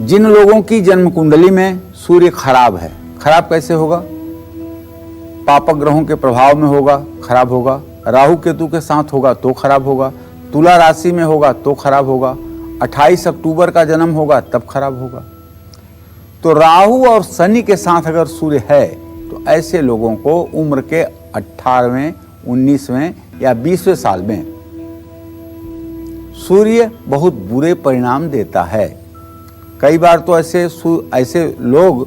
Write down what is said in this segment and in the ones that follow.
जिन लोगों की जन्म कुंडली में सूर्य खराब है, खराब कैसे होगा? पापक ग्रहों के प्रभाव में होगा, खराब होगा। राहु केतु के साथ होगा तो खराब होगा। तुला राशि में होगा तो खराब होगा। 28 अक्टूबर का जन्म होगा तब खराब होगा। तो राहु और शनि के साथ अगर सूर्य है तो ऐसे लोगों को उम्र के 18वें, 19वें या 20वें साल में सूर्य बहुत बुरे परिणाम देता है। कई बार तो ऐसे लोग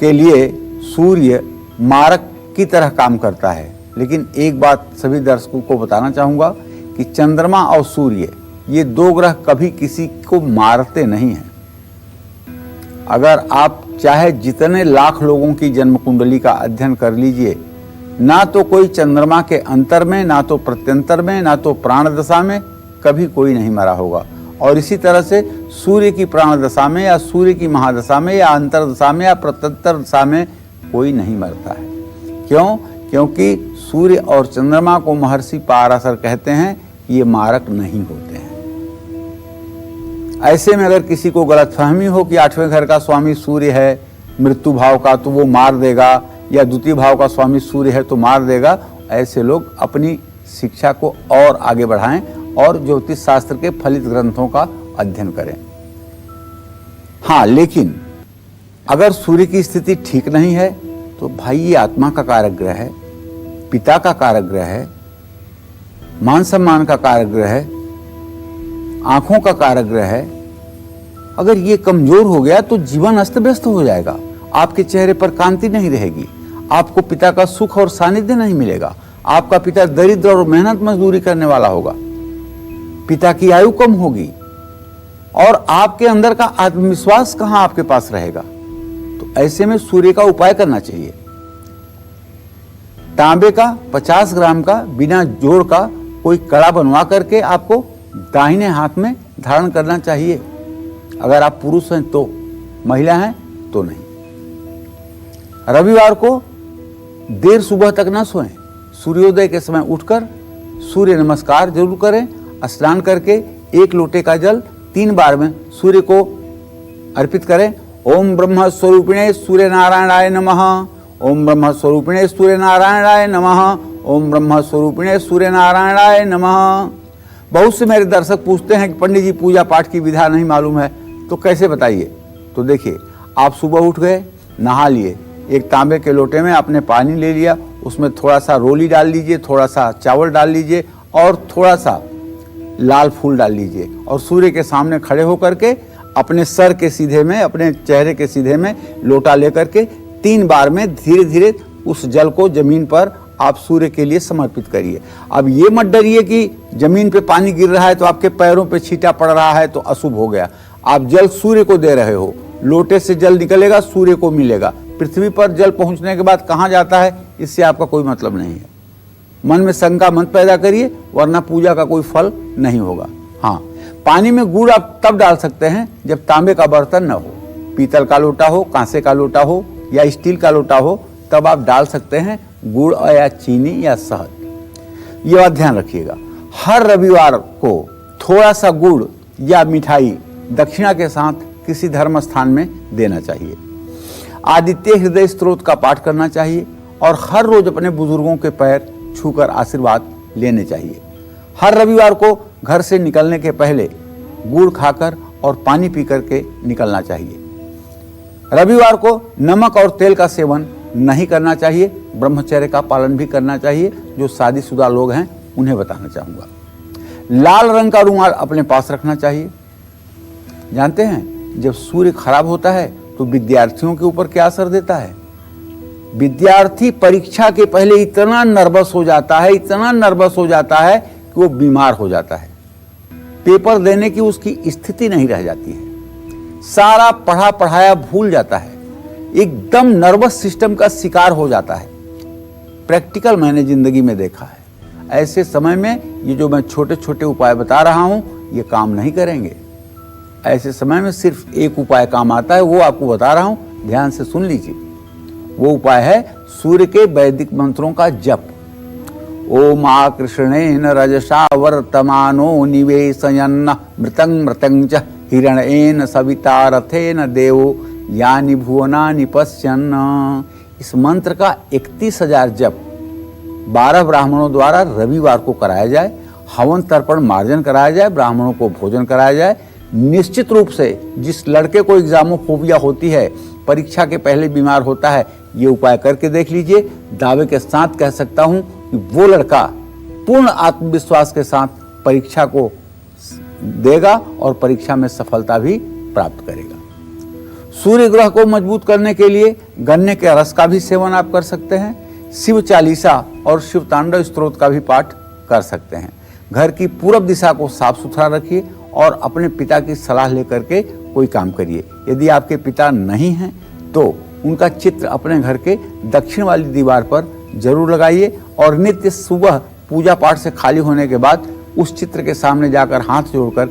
के लिए सूर्य मारक की तरह काम करता है। लेकिन एक बात सभी दर्शकों को बताना चाहूँगा कि चंद्रमा और सूर्य ये दो ग्रह कभी किसी को मारते नहीं हैं। अगर आप चाहे जितने लाख लोगों की जन्म कुंडली का अध्ययन कर लीजिए, ना तो कोई चंद्रमा के अंतर में, ना तो प्रत्यंतर में, ना तो प्राण दशा में कभी कोई नहीं मरा होगा। और इसी तरह से सूर्य की प्राण दशा में या सूर्य की महादशा में या अंतर दशा में या प्रत्यंतर दशा में कोई नहीं मरता है। क्यों? क्योंकि सूर्य और चंद्रमा को महर्षि पाराशर कहते हैं ये मारक नहीं होते हैं। ऐसे में अगर किसी को गलतफहमी हो कि 8वें घर का स्वामी सूर्य है मृत्यु भाव का तो वो मार देगा, या द्वितीय भाव का स्वामी सूर्य है तो मार देगा, ऐसे लोग अपनी शिक्षा को और आगे बढ़ाएं और ज्योतिष शास्त्र के फलित ग्रंथों का अध्ययन करें। हाँ, लेकिन अगर सूर्य की स्थिति ठीक नहीं है तो भाई ये आत्मा का कारक ग्रह है, पिता का कारक ग्रह है, मान सम्मान का कारक ग्रह है, आंखों का कारक ग्रह है। अगर ये कमजोर हो गया तो जीवन अस्त व्यस्त हो जाएगा। आपके चेहरे पर कांति नहीं रहेगी, आपको पिता का सुख और सानिध्य नहीं मिलेगा। आपका पिता दरिद्र और मेहनत मजदूरी करने वाला होगा, पिता की आयु कम होगी और आपके अंदर का आत्मविश्वास कहां आपके पास रहेगा। तो ऐसे में सूर्य का उपाय करना चाहिए। तांबे का 50 ग्राम का बिना जोड़ का कोई कड़ा बनवा करके आपको दाहिने हाथ में धारण करना चाहिए। अगर आप पुरुष हैं तो, महिला हैं तो नहीं। रविवार को देर सुबह तक ना सोएं। सूर्योदय के समय उठकर सूर्य नमस्कार जरूर करें। स्नान करके 1 लोटे का जल 3 बार में सूर्य को अर्पित करें। ओम ब्रह्म स्वरूपिणे सूर्य नारायणाय नमः। ओम ब्रह्म स्वरूपिणे सूर्य नारायणाय नमः। ओम ब्रह्म स्वरूपिणे सूर्य नारायणाय नमः। बहुत से मेरे दर्शक पूछते हैं कि पंडित जी पूजा पाठ की विधा नहीं मालूम है तो कैसे बताइए। तो देखिए, आप सुबह उठ गए, नहा लिए, एक तांबे के लोटे में आपने पानी ले लिया, उसमें थोड़ा सा रोली डाल लीजिए, थोड़ा सा चावल डाल लीजिए और थोड़ा सा लाल फूल डाल लीजिए और सूर्य के सामने खड़े होकर के अपने सर के सीधे में, अपने चेहरे के सीधे में लोटा लेकर के 3 बार में धीरे धीरे उस जल को जमीन पर आप सूर्य के लिए समर्पित करिए। अब ये मत डरिए कि जमीन पे पानी गिर रहा है तो आपके पैरों पे छींटा पड़ रहा है तो अशुभ हो गया। आप जल सूर्य को दे रहे हो, लोटे से जल निकलेगा, सूर्य को मिलेगा। पृथ्वी पर जल पहुंचने के बाद कहाँ जाता है इससे आपका कोई मतलब नहीं है। मन में शंका मत पैदा करिए, वरना पूजा का कोई फल नहीं होगा। हाँ, पानी में गुड़ आप तब डाल सकते हैं जब तांबे का बर्तन न हो, पीतल का लोटा हो, कांसे का लोटा हो या स्टील का लोटा हो, तब आप डाल सकते हैं गुड़ या चीनी या शहद। ये बात ध्यान रखिएगा। हर रविवार को थोड़ा सा गुड़ या मिठाई दक्षिणा के साथ किसी धर्म स्थान में देना चाहिए। आदित्य हृदय स्तोत्र का पाठ करना चाहिए और हर रोज अपने बुजुर्गों के पैर छूकर आशीर्वाद लेने चाहिए। हर रविवार को घर से निकलने के पहले गुड़ खाकर और पानी पी करके निकलना चाहिए। रविवार को नमक और तेल का सेवन नहीं करना चाहिए। ब्रह्मचर्य का पालन भी करना चाहिए। जो शादीशुदा लोग हैं उन्हें बताना चाहूँगा। लाल रंग का रुमाल अपने पास रखना चाहिए। जानते हैं, जब सूर्य खराब होता है तो विद्यार्थियों के ऊपर क्या असर देता है? विद्यार्थी परीक्षा के पहले इतना नर्वस हो जाता है, इतना नर्वस हो जाता है कि वो बीमार हो जाता है। पेपर देने की उसकी स्थिति नहीं रह जाती है, सारा पढ़ा पढ़ाया भूल जाता है, एकदम नर्वस सिस्टम का शिकार हो जाता है। प्रैक्टिकल मैंने जिंदगी में देखा है। ऐसे समय में ये जो मैं छोटे छोटे उपाय बता रहा हूं ये काम नहीं करेंगे। ऐसे समय में सिर्फ एक उपाय काम आता है, वो आपको बता रहा हूं, ध्यान से सुन लीजिए। वो उपाय है सूर्य के वैदिक मंत्रों का जप। ओम आकृष्णेन रजसा वर्तमानो निवेशयन्न मृतं मृतं च हिरण्येन सविता रथेन देवो यानि भुवनानि पश्यन्। इस मंत्र का 31,000 जप 12 ब्राह्मणों द्वारा रविवार को कराया जाए। हवन तर्पण मार्जन कराया जाए, ब्राह्मणों को भोजन कराया जाए। निश्चित रूप से जिस लड़के को एग्जामोफोबिया होती है, परीक्षा के पहले बीमार होता है, ये उपाय करके देख लीजिए। दावे के साथ कह सकता हूं कि वो लड़का पूर्ण आत्मविश्वास के साथ परीक्षा को देगा और परीक्षा में सफलता भी प्राप्त करेगा। सूर्य ग्रह को मजबूत करने के लिए गन्ने के रस का भी सेवन आप कर सकते हैं। शिव चालीसा और शिव तांडव स्तोत्र का भी पाठ कर सकते हैं। घर की पूरब दिशा को साफ सुथरा रखिए और अपने पिता की सलाह लेकर के कोई काम करिए। यदि आपके पिता नहीं हैं तो उनका चित्र अपने घर के दक्षिण वाली दीवार पर जरूर लगाइए और नित्य सुबह पूजा पाठ से खाली होने के बाद उस चित्र के सामने जाकर हाथ जोड़कर